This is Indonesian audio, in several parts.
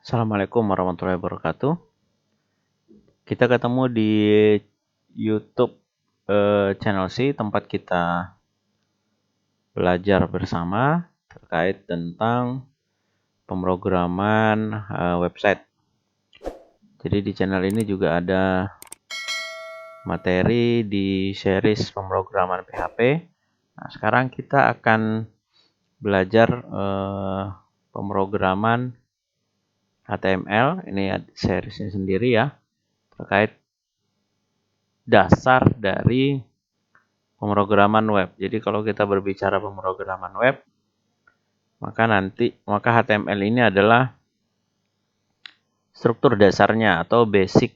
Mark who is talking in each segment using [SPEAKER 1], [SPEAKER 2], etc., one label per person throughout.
[SPEAKER 1] Assalamualaikum warahmatullahi wabarakatuh. Kita ketemu di YouTube channel C, tempat kita belajar bersama terkait tentang pemrograman website. Jadi di channel ini juga ada materi di series pemrograman PHP. Nah, sekarang kita akan belajar pemrograman HTML. Ini seriesnya sendiri ya, terkait dasar dari pemrograman web. Jadi kalau kita berbicara pemrograman web, maka HTML ini adalah struktur dasarnya atau basic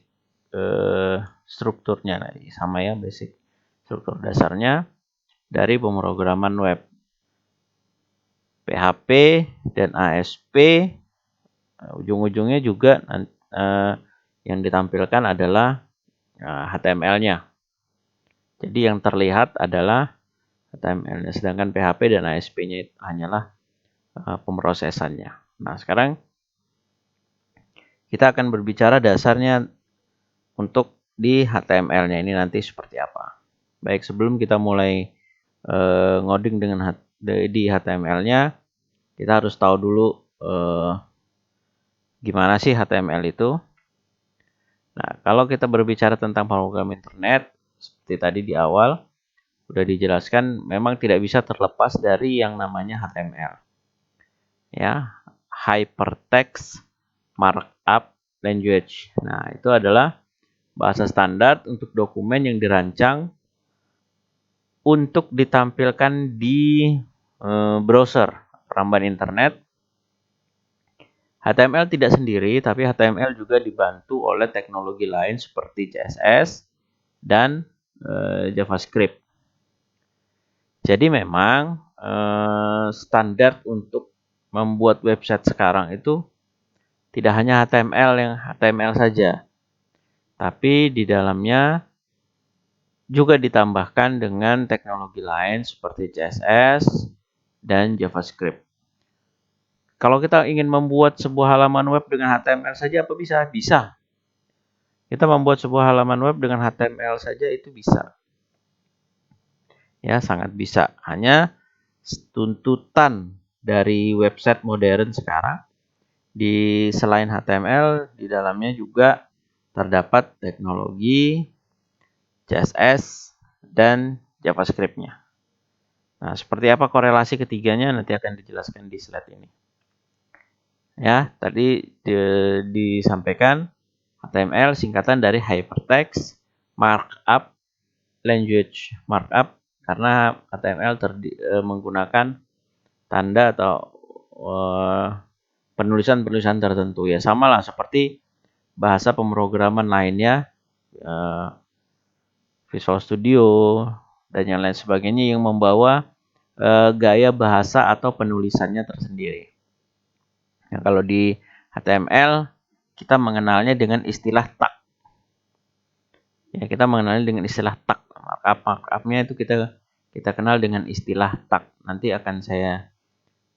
[SPEAKER 1] strukturnya. Nah, sama ya, basic struktur dasarnya dari pemrograman web. PHP dan ASP ujung-ujungnya juga yang ditampilkan adalah HTML-nya. Jadi yang terlihat adalah HTML-nya, sedangkan PHP dan ASP-nya hanyalah pemrosesannya. Nah, sekarang kita akan berbicara dasarnya untuk di HTML-nya ini nanti seperti apa. Baik, sebelum kita mulai ngoding dengan di HTML-nya, kita harus tahu dulu gimana sih HTML itu. Nah, kalau kita berbicara tentang pemrograman internet, seperti tadi di awal sudah dijelaskan, memang tidak bisa terlepas dari yang namanya HTML. Ya, Hypertext Markup Language. Nah, itu adalah bahasa standar untuk dokumen yang dirancang untuk ditampilkan di browser perambahan internet. HTML tidak sendiri, tapi HTML juga dibantu oleh teknologi lain seperti CSS dan JavaScript. Jadi memang standar untuk membuat website sekarang itu tidak hanya HTML saja, tapi di dalamnya juga ditambahkan dengan teknologi lain seperti CSS dan JavaScript. Kalau kita ingin membuat sebuah halaman web dengan HTML saja, apa bisa? Bisa. Kita membuat sebuah halaman web dengan HTML saja itu bisa. Ya, sangat bisa. Hanya tuntutan dari website modern sekarang, di selain HTML, di dalamnya juga terdapat teknologi CSS dan JavaScript-nya. Nah, seperti apa korelasi ketiganya nanti akan dijelaskan di slide ini. Ya, tadi disampaikan HTML singkatan dari Hypertext Markup Language. Markup karena HTML menggunakan tanda atau penulisan-penulisan tertentu, ya sama lah seperti bahasa pemrograman lainnya, Visual Studio dan yang lain sebagainya yang membawa gaya bahasa atau penulisannya tersendiri. Nah, kalau di HTML kita mengenalnya dengan istilah tag. Ya, kita mengenalnya dengan istilah tag. Markup-nya itu kita kenal dengan istilah tag. Nanti akan saya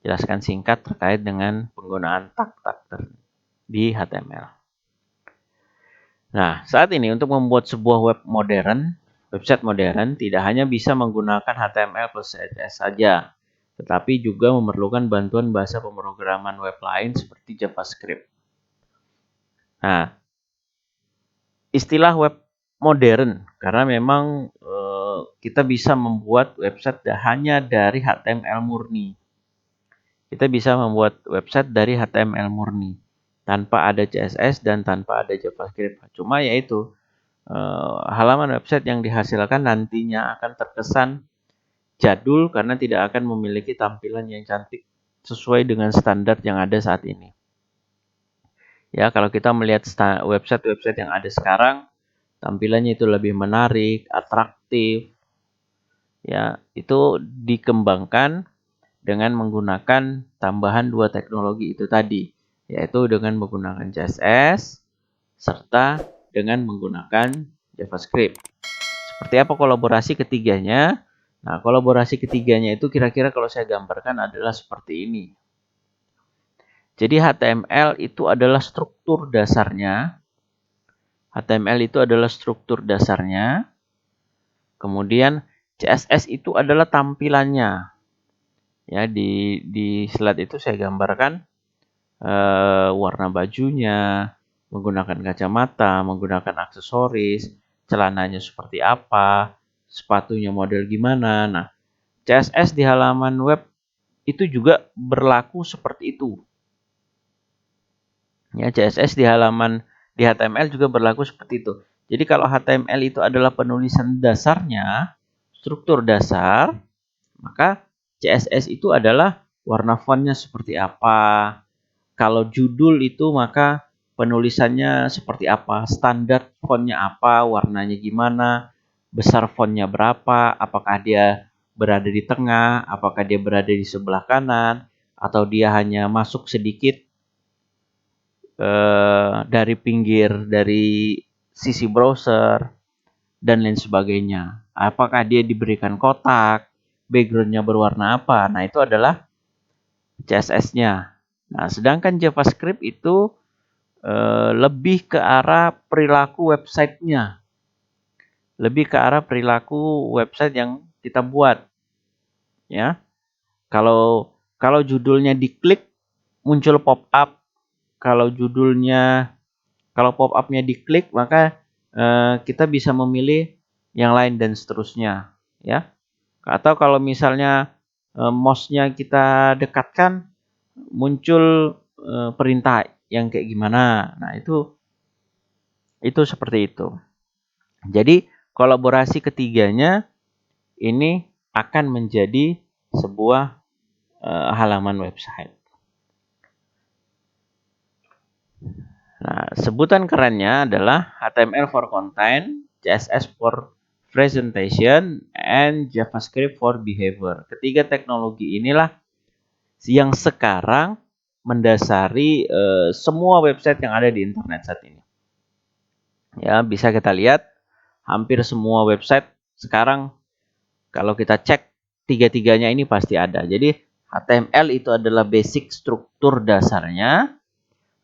[SPEAKER 1] jelaskan singkat terkait dengan penggunaan tag-tag di HTML. Nah, saat ini untuk membuat sebuah website modern tidak hanya bisa menggunakan HTML plus CSS saja, tetapi juga memerlukan bantuan bahasa pemrograman web lain seperti JavaScript. Nah, istilah web modern karena memang kita bisa membuat website hanya dari HTML murni. Kita bisa membuat website dari HTML murni tanpa ada CSS dan tanpa ada JavaScript. Cuma yaitu halaman website yang dihasilkan nantinya akan terkesan jadul karena tidak akan memiliki tampilan yang cantik sesuai dengan standar yang ada saat ini. Ya, kalau kita melihat website-website yang ada sekarang, tampilannya itu lebih menarik, atraktif. Ya, itu dikembangkan dengan menggunakan tambahan dua teknologi itu tadi, yaitu dengan menggunakan CSS serta dengan menggunakan JavaScript. Seperti apa kolaborasi ketiganya? Nah, kolaborasi ketiganya itu kira-kira kalau saya gambarkan adalah seperti ini. Jadi HTML itu adalah struktur dasarnya. HTML itu adalah struktur dasarnya. Kemudian CSS itu adalah tampilannya. Ya, di slide itu saya gambarkan warna bajunya, menggunakan kacamata, menggunakan aksesoris, celananya seperti apa, sepatunya model gimana. Nah, CSS di halaman web itu juga berlaku seperti itu. Ya, CSS di HTML juga berlaku seperti itu. Jadi kalau HTML itu adalah penulisan dasarnya, struktur dasar, maka CSS itu adalah warna fontnya seperti apa. Kalau judul itu maka penulisannya seperti apa, standar fontnya apa, warnanya gimana, besar fontnya berapa, apakah dia berada di tengah, apakah dia berada di sebelah kanan, atau dia hanya masuk sedikit dari pinggir, dari sisi browser, dan lain sebagainya. Apakah dia diberikan kotak, backgroundnya berwarna apa, nah itu adalah CSS-nya. Nah, sedangkan JavaScript itu lebih ke arah perilaku websitenya, lebih ke arah perilaku website yang kita buat, ya. Kalau judulnya diklik muncul pop-up, kalau pop-up-nya diklik maka kita bisa memilih yang lain dan seterusnya, ya. Atau kalau misalnya mouse-nya kita dekatkan muncul perintah yang kayak gimana. Nah, itu seperti itu. Jadi kolaborasi ketiganya ini akan menjadi sebuah halaman website. Nah, sebutan kerennya adalah HTML for content, CSS for presentation, and JavaScript for behavior. Ketiga teknologi inilah yang sekarang mendasari semua website yang ada di internet saat ini. Ya, bisa kita lihat hampir semua website sekarang kalau kita cek tiga-tiganya ini pasti ada. Jadi HTML itu adalah basic struktur dasarnya.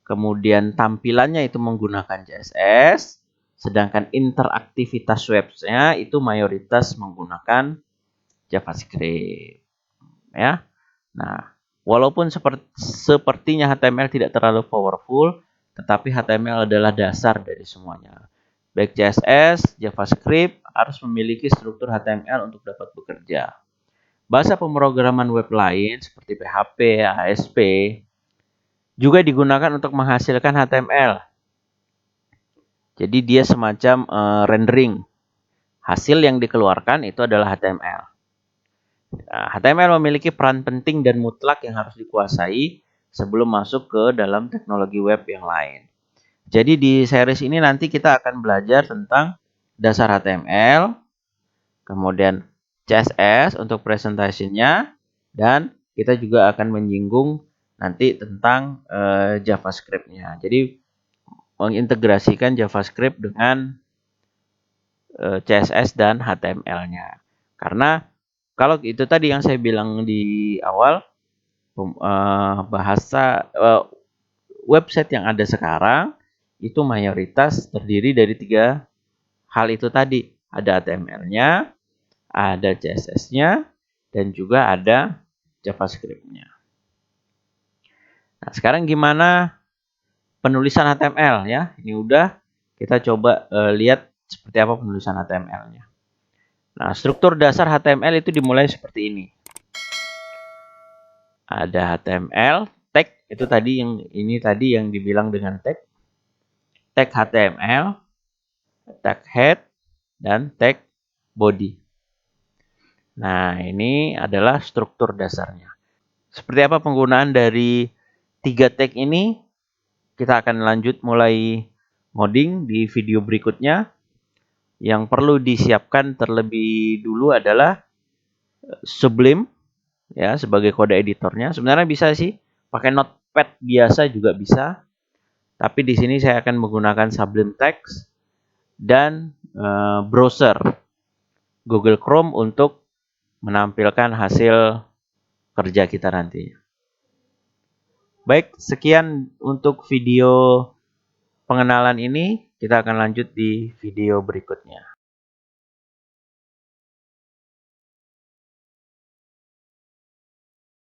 [SPEAKER 1] Kemudian tampilannya itu menggunakan CSS. Sedangkan interaktivitas webnya itu mayoritas menggunakan JavaScript. Ya. Nah, walaupun sepertinya HTML tidak terlalu powerful, tetapi HTML adalah dasar dari semuanya. Baik CSS, JavaScript harus memiliki struktur HTML untuk dapat bekerja. Bahasa pemrograman web lain seperti PHP, ASP juga digunakan untuk menghasilkan HTML. Jadi dia semacam rendering. Hasil yang dikeluarkan itu adalah HTML. Nah, HTML memiliki peran penting dan mutlak yang harus dikuasai sebelum masuk ke dalam teknologi web yang lain. Jadi di series ini nanti kita akan belajar tentang dasar HTML, kemudian CSS untuk presentasinya, dan kita juga akan menyinggung nanti tentang JavaScript-nya. Jadi mengintegrasikan JavaScript dengan CSS dan HTML-nya. Karena kalau itu tadi yang saya bilang di awal, bahasa website yang ada sekarang itu mayoritas terdiri dari tiga hal itu tadi. Ada HTML-nya, ada CSS-nya, dan juga ada JavaScript-nya. Nah, sekarang gimana penulisan HTML ya? Ini udah kita coba lihat seperti apa penulisan HTML-nya. Nah, struktur dasar HTML itu dimulai seperti ini. Ada HTML, tag itu tadi yang dibilang dengan tag. Tag HTML, tag head, dan tag body. Nah, ini adalah struktur dasarnya. Seperti apa penggunaan dari tiga tag ini? Kita akan lanjut mulai ngoding di video berikutnya. Yang perlu disiapkan terlebih dulu adalah Sublime ya sebagai kode editornya. Sebenarnya bisa sih pakai Notepad biasa juga bisa. Tapi di sini saya akan menggunakan Sublime Text dan browser Google Chrome untuk menampilkan hasil kerja kita nanti. Baik, sekian untuk video pengenalan ini. Kita akan lanjut di video berikutnya.